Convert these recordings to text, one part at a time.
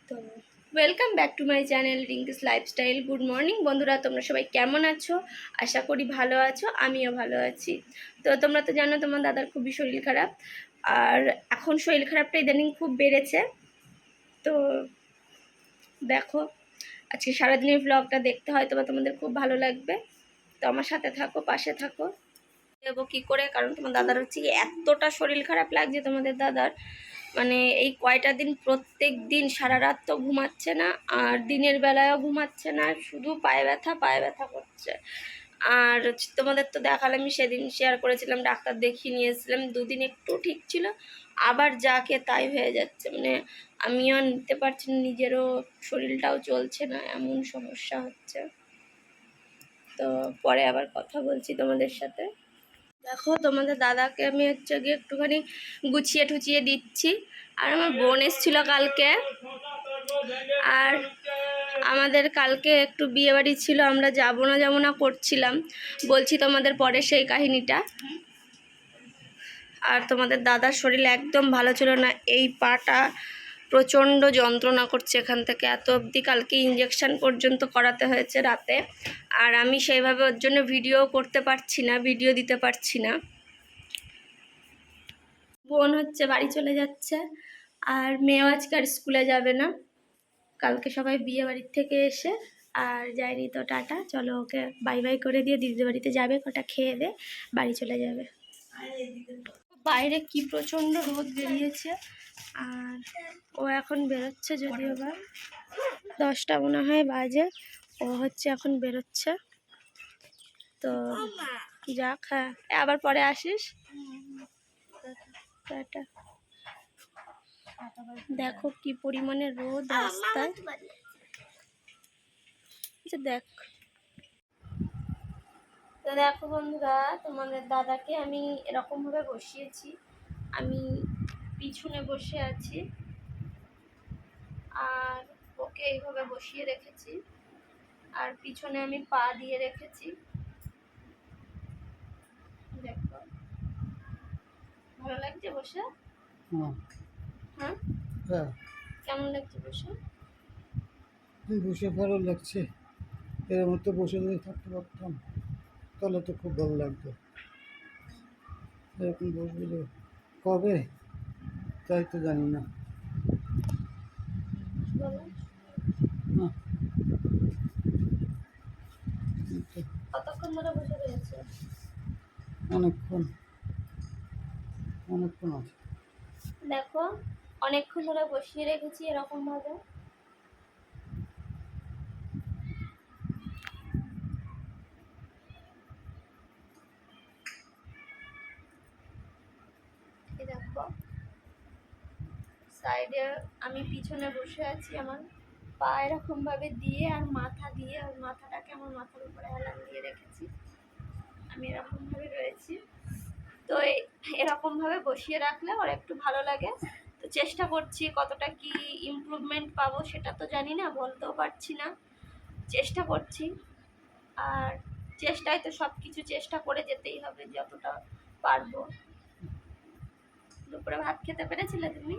তো welcome back to my channel Rinki's lifestyle. Good morning বন্ধুরা, তোমরা সবাই কেমন আছো? আশা করি ভালো আছো, আমিও ভালো আছি। তো তোমরা তো জানো তোমার দাদার খুবই শরীর খারাপ, আর এখন শরীর খারাপটা ইদানিং খুব বেড়েছে। তো দেখো, আজকে সারাদিনের ব্লগটা দেখতে হয়তো বা তোমাদের খুব ভালো লাগবে। তো আমার সাথে থাকো, পাশে থাকো। দেবো কী করে, কারণ তোমার দাদার হচ্ছে কি এতটা শরীর খারাপ লাগছে তোমাদের দাদার, মানে এই কয়টা দিন প্রত্যেক দিন সারা রাত তো ঘুমাচ্ছে না, আর দিনের বেলায়ও ঘুমাচ্ছে না, শুধু পায়ে ব্যথা করছে। আর তোমাদের তো দেখালাম, আমি সেদিন শেয়ার করেছিলাম, ডাক্তার দেখিয়ে নিয়ে এসেছিলাম, দুদিন একটু ঠিক ছিল, আবার যাকে তাই হয়ে যাচ্ছে। মানে আমিও নিতে পারছি না, নিজেরও শরীরটাও চলছে না, এমন সমস্যা হচ্ছে। তো পরে আবার কথা বলছি তোমাদের সাথে। দেখো তোমাদের দাদাকে আমি হচ্ছে গিয়ে একটুখানি গুছিয়ে টুচিয়ে দিচ্ছি। আর আমার বোন এসেছিল কালকে, আর আমাদের কালকে একটু বিয়েবাড়ি ছিল, আমরা যাবো না করছিলাম, বলছি তোমাদের পরে সেই কাহিনীটা। আর তোমাদের দাদার শরীর একদম ভালো ছিল না, এই পাটা প্রচণ্ড যন্ত্রণা করছে এখান থেকে এত অবধি, কালকে ইঞ্জেকশন পর্যন্ত করাতে হয়েছে রাতে। আর আমি সেইভাবে ওর জন্য ভিডিও করতে পারছি না, ভিডিও দিতে পারছি না। বোন হচ্ছে বাড়ি চলে যাচ্ছে, আর মেয়েও আজকে আর স্কুলে যাবে না, কালকে সবাই বিয়ে বাড়ির থেকে এসে আর যায়নি তো, টাটা, চলো ওকে বাই বাই করে দিয়ে দিদিদের বাড়িতে যাবে, কটা খেয়ে দে বাড়ি চলে যাবে। বাইরে কি প্রচণ্ড রোদ বেরিয়েছে, আর ও এখন বেরোচ্ছে, যদিও বা 10টা মনে হয় বাজে, ও হচ্ছে এখন বেরোচ্ছে। তো যাক, হ্যাঁ আবার পরে আসিস, টাটা। দেখো কি পরিমাণে রোদ রাস্তায়, দেখ। তো দেখো বন্ধুরা, তোমাদের দাদাকে আমি এরকমভাবে বসিয়েছি, আমি পিছনে বসে আছি, আর ওকে এইভাবে বসিয়ে রেখেছি, আর পিছনে আমি পা দিয়ে রেখেছি। দেখো ভালো লাগছে বসে? হ্যাঁ, কেমন লাগছে বসে? বসে ভালো লাগছে, এর মধ্যে বসে যদি থাকতে পারতাম তাহলে তো খুব ভালো লাগতো। এরকম বসবে কবে তাই তো জানি না। কতক্ষণ ধরে বসে রয়েছে? অনেকক্ষণ আছে। দেখো অনেকক্ষণ ধরে বসিয়ে রেখেছি এরকম ভাবে। দেখো সাইডে আমি পিছনে বসে আছি, আমার পা এরকম ভাবে দিয়ে আর মাথা দিয়ে, আর মাথাটাকে আমার মাথার উপরে হেলান দিয়ে রেখেছি, আমি এরকম ভাবে রয়েছি। তো এরকম ভাবে বসিয়ে রাখলে ওর একটু ভালো লাগে। তো চেষ্টা করছি, কতটা কি ইমপ্রুভমেন্ট পাবো সেটা তো জানি না, বলতেও পারছি না, চেষ্টা করছি। আর চেষ্টায় তো সব কিছু চেষ্টা করে যেতেই হবে যতটা পারবো। দুপুরে ভাত খেতে পেরেছিলে তুমি?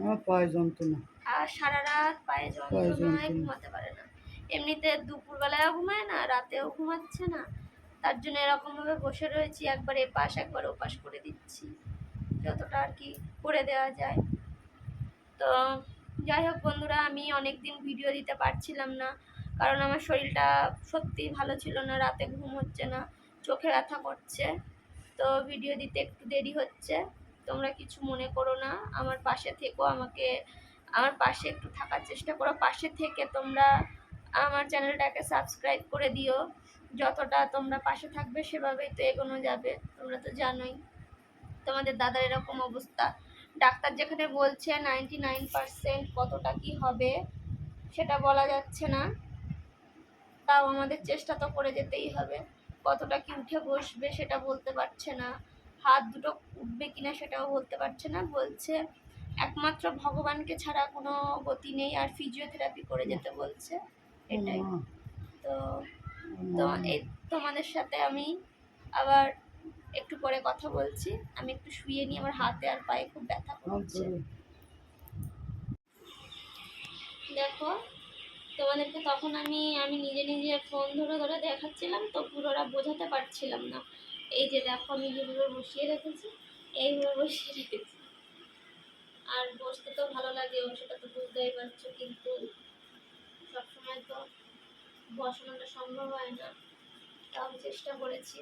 আমার পায়ে যন্ত্রণা, আর সারা রাত পায়ে যন্ত্রণায় ঘুমাতে পারে না, এমনিতে দুপুরবেলায়ও ঘুমায় না, রাতেও ঘুমাচ্ছে না, তার জন্য এরকমভাবে বসে রয়েছি, একবার এপাশ একবার ওপাশ করে দিচ্ছি, যতটা আর কি করে দেওয়া যায়। তো যাই হোক বন্ধুরা, আমি অনেক দিন ভিডিও দিতে পারছিলাম না, কারণ আমার শরীরটা সত্যিই ভালো ছিল না, রাতে ঘুম হচ্ছে না, চোখে ব্যথা করছে, তো ভিডিও দিতে একটু দেরি হচ্ছে। তোমরা কিছু মনে করো না, আমার পাশে থেকো, আমার পাশে একটু থাকার চেষ্টা করো, পাশে থেকে তোমরা আমার চ্যানেলটাকে সাবস্ক্রাইব করে দিও। যতটা তোমরা পাশে থাকবে সেভাবেই তো এগোনো যাবে, তোমরা তো জানোই তোমাদের দাদার এরকম অবস্থা। ডাক্তার যেখানে বলছে 99% কতটা কি হবে সেটা বলা যাচ্ছে না, তাও আমাদের চেষ্টা তো করে যেতেই হবে। কতটা কি উঠে বসবে সেটা বলতে পারছে না, হাত দুটো উঠবে কিনা সেটাও বলতে পারছে না, বলছে একমাত্র ভগবানকে ছাড়া কোনো গতি নেই, আর ফিজিওথেরাপি করে যেতে বলছে, এটাই। তো তো এই তোমাদের সাথে আমি আবার একটু পরে কথা বলছি, আমি একটু শুয়ে নিই, আমার হাতে আর পায়ে খুব ব্যথা করছে। দেখো তোমাদেরকে তখন আমি নিজে নিজে ফোন ধরে ধরে দেখাচ্ছিলাম, তো পুরোটা বোঝাতে পারছিলাম না। এই যে দেখো আমি যেভাবে বসিয়ে রেখেছি, এইভাবে বসিয়ে রেখেছি। আর বসতে তো ভালো লাগে, সেটা তো বুঝতেই পারছো, কিন্তু সবসময় তো বসানোটা সম্ভব হয় না, তাও চেষ্টা করেছি।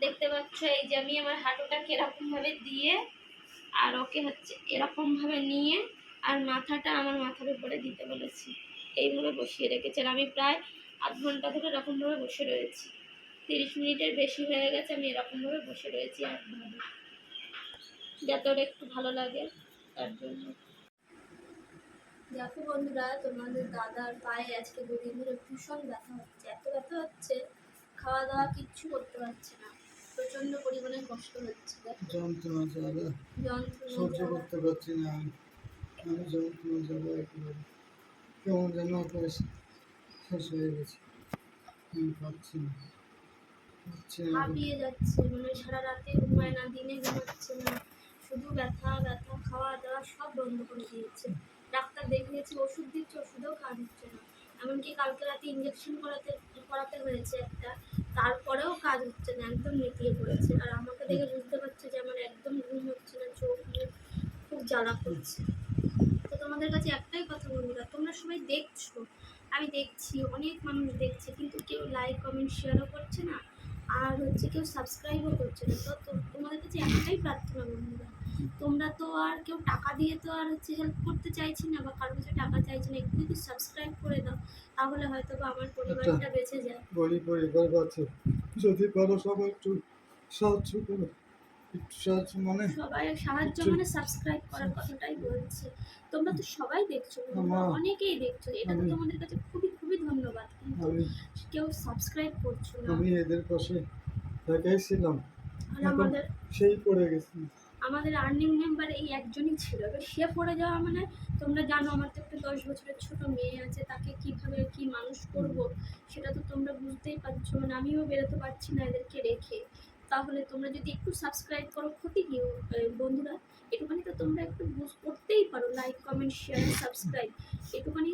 দেখতে পাচ্ছ এই যে আমি আমার হাঁটুটাকে এরকম ভাবে দিয়ে, আর ওকে হচ্ছে এরকম ভাবে নিয়ে, আর মাথাটা আমার মাথার উপরে দিতে বলেছি। এইভাবে বসিয়ে রেখেছি, আর আমি প্রায় আধ ঘন্টা ধরে এরকম ভাবে বসে রয়েছি। 30 মিনিটের বেশি হয়ে গেছে আমি এরকম ভাবে বসে রয়েছি একভাবে, যাতে ওর একটু ভালো লাগে তার জন্য। দেখো বন্ধুরা, তোমাদের দাদার পায়ে আজকে 2 দিন ধরে ভীষণ ব্যথা হচ্ছে, এত ব্যথা হচ্ছে, খাওয়া দাওয়া কিচ্ছু করতে পারছে না, প্রচন্ড পরিমাণে কষ্ট হচ্ছে। যন্ত্রণা জ্বালা যন্ত্রণা সহ্য করতে পারছি না আমি যন্ত্রণা জ্বালা একেবারে কেমন যেন করে শেষ হয়ে গেছে। আমি পাচ্ছি না হাঁপিয়ে যাচ্ছে, মানে সারা রাতে ঘুমায় না, দিনে ঘুমাচ্ছে না, শুধু ব্যথা ব্যথা, খাওয়া দাওয়া সব বন্ধ করে দিয়েছে। ডাক্তার দেখিয়েছি, ওষুধ দিচ্ছে, ওষুধেও কাজ হচ্ছে না। এমনকি কালকে রাতে ইঞ্জেকশন করাতে হয়েছে একটা, তারপরেও কাজ হচ্ছে না, একদম নেতিয়ে পড়েছে। আর আমাকে দেখে বুঝতে পারছে যে আমার একদম ঘুম হচ্ছে না, চোখ মুখ খুব জ্বালা করছে। তো তোমাদের কাছে একটাই কথা বন্ধুরা, তোমরা সবাই দেখছো, আমি দেখছি, অনেক মানুষ দেখছে, কিন্তু কেউ লাইক কমেন্ট শেয়ারও করছে না, আর হচ্ছে কেউ সাবস্ক্রাইবও করছে না। তো তোমাদের কাছে একটাই প্রার্থনা বন্ধুরা, তোমরা তো আর কেউ টাকা দিয়ে তো আর হচ্ছে হেল্প করতে চাইছি না, বা কারোর কাছে টাকা চাইছি না, একটু যদি সাবস্ক্রাইব করে দাও তাহলে হয়তো বা আমার পরিবারটা বেঁচে যায়। গরিব পরিবার আছে, যদি পারো সবাই একটু সাহায্য করো, একটু সাহায্য মানে সবাই সাহায্য মানে সাবস্ক্রাইব করার কথাটাই বলছে। তোমরা তো সবাই দেখছো, অনেকেই দেখছো, এটা তো তোমাদের কাছে খুবই খুবই ধন্যবাদ, কিন্তু কেউ সাবস্ক্রাইব করছো না। আমি এদের পাশে দেখাইছিলাম, আর আমাদের সেই পড়ে গেছি। আমাদের আর্নিং মেম্বার এই একজনই ছিল, এবার সে পড়ে যাওয়া মানে তোমরা জানো আমার তো একটা 10 বছরের ছোট মেয়ে আছে, তাকে কিভাবে কি মানুষ করব সেটা তো তোমরা বুঝতেই পারছো। মানে আমিও বেরোতে পারছি না এদেরকে রেখে। তাহলে তোমরা যদি একটু সাবস্ক্রাইব করো, ক্ষতি কি বন্ধুরা? একটুখানি তো তোমরা একটু করতেই পারো, লাইক কমেন্ট শেয়ার সাবস্ক্রাইব, একটুখানি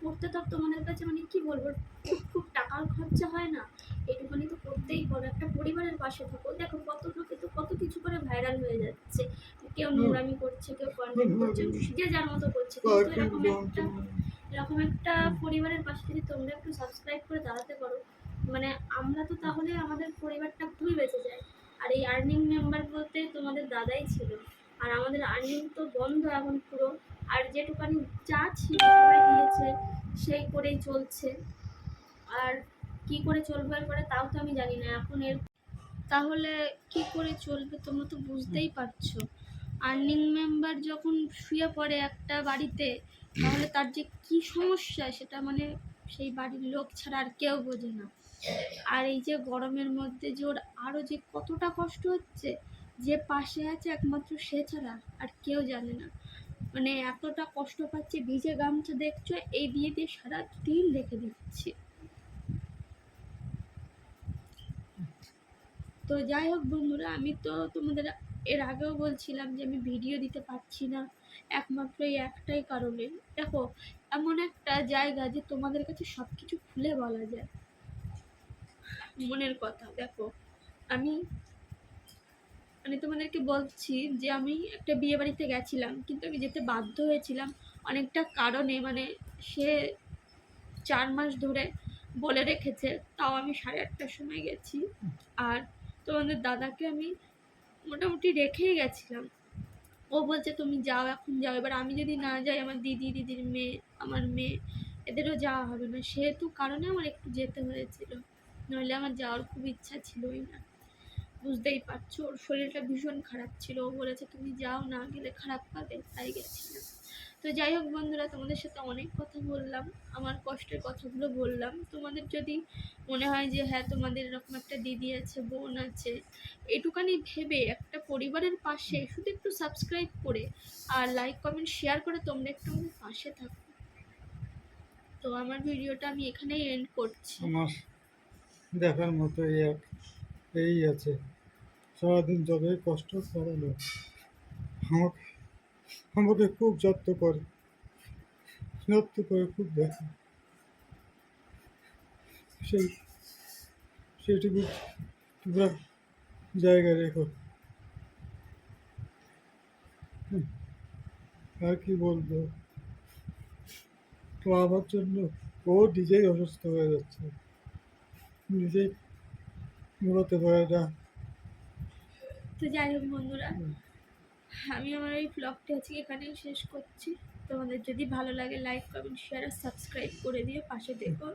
করতে তো তোমাদের কাছে মানে কি বলবো, খুব খুব টাকার খরচা হয় না, এটুখানি তো করতেই পারো, একটা পরিবারের পাশে থাকো। দেখো কত লোকে তো কত কিছু করে ভাইরাল হয়ে যাচ্ছে, কেউ নোংরামি করছে, কেউ কন্টেন্ট করছে, যে যার মতো করছে, কিন্তু এরকম একটা পরিবারের পাশে যদি তোমরা একটু সাবস্ক্রাইব করে দাঁড়াতে পারো, মানে আমরা তো তাহলে আমাদের পরিবারটা খুবই বেঁচে যায়। আর এই আর্নিং মেম্বার বলতে তোমাদের দাদাই ছিল, আর আমাদের আর্নিং তো বন্ধ এখন পুরো, আর যেটুকানি যা ছিল সবাই দিয়েছে, সেই করেই চলছে। আর কি করে চলবে এরপরে তাও তো আমি জানি না এখন তাহলে কি করে চলবে তোমরা তো বুঝতেই পারছো। আর্নিং মেম্বার যখন শুয়ে পড়ে একটা বাড়িতে, তাহলে তার যে কি সমস্যা সেটা মানে সেই বাড়ির লোক ছাড়া আর কেউ বোঝে না। আর এই যে গরমের মধ্যে যে ওর আরও যে কতটা কষ্ট হচ্ছে, যে পাশে আছে একমাত্র সে ছাড়া আর কেউ জানে না। মানে এতটা কষ্ট পাচ্ছে, ভিজে গামছা দেখছো এই দিয়ে দিয়ে সারা দিন রেখে দিচ্ছি। তো যাই হোক বন্ধুরা, আমি তো তোমাদের এর আগেও বলছিলাম যে আমি ভিডিও দিতে পারছি না, একমাত্র এই একটাই কারণে। দেখো এমন একটা জায়গা যে তোমাদের কাছে সব কিছু খুলে বলা যায় মনের কথা। দেখো আমি মানে তোমাদেরকে বলছি যে আমি একটা বিয়ে বাড়িতে গেছিলাম, কিন্তু আমি যেতে বাধ্য হয়েছিলাম অনেকটা কারণে, মানে সে 4 মাস ধরে বলে রেখেছে, তাও আমি 8:30টার সময় গেছি। আর তোমাদের দাদাকে আমি মোটামুটি রেখেই গেছিলাম, ও বলছে তুমি যাও, এখন যাও। এবার আমি যদি না যাই, আমার দিদির মেয়ে, আমার মেয়ে, এদেরও যাওয়া হবে না, সেহেতু কারণে আমার একটু যেতে হয়েছিল, নইলে আমার যাওয়ার খুব ইচ্ছা ছিলই না। বুঝতেই পারছো, ওর শরীরটা ভীষণ খারাপ ছিল, ও বলেছে তুমি যাও, না গেলে খারাপ পাবে, তাই গেছিলাম। তো যাই হোক বন্ধুরা, তোমাদের সাথে অনেক কথা বললাম, আমার কষ্টের কথাগুলো বললাম। তোমাদের যদি মনে হয় যে হ্যাঁ তোমাদের এরকম একটা দিদি আছে, বোন আছে, এটুকানি ভেবে একটা পরিবারের পাশে শুধু একটু সাবস্ক্রাইব করে আর লাইক কমেন্ট শেয়ার করে তোমরা একটু আমাদের পাশে থাকো। তো আমার ভিডিওটা আমি এখানেই এন্ড করছি। আমার দেখার মতো এই আছে, সারাদিন যতই কষ্ট করালো আমাকে আমাকে খুব যত্ন করে, শনাক্ত করে খুব দেখো, সেই সেটুকু তোমরা জায়গা রেখো। হুম, আর কি বলবো, তো আমার জন্য ও নিজেই অসুস্থ হয়ে যাচ্ছে, নিজেই ঘুমাতে পারে না। তো যাই হোক বন্ধুরা, হুম, আমি আমার এই ব্লগটি আজকে এখানেই শেষ করছি। তোমাদের যদি ভালো লাগে লাইক কমেন্ট শেয়ার আর সাবস্ক্রাইব করে দিও, পাশে দেখো।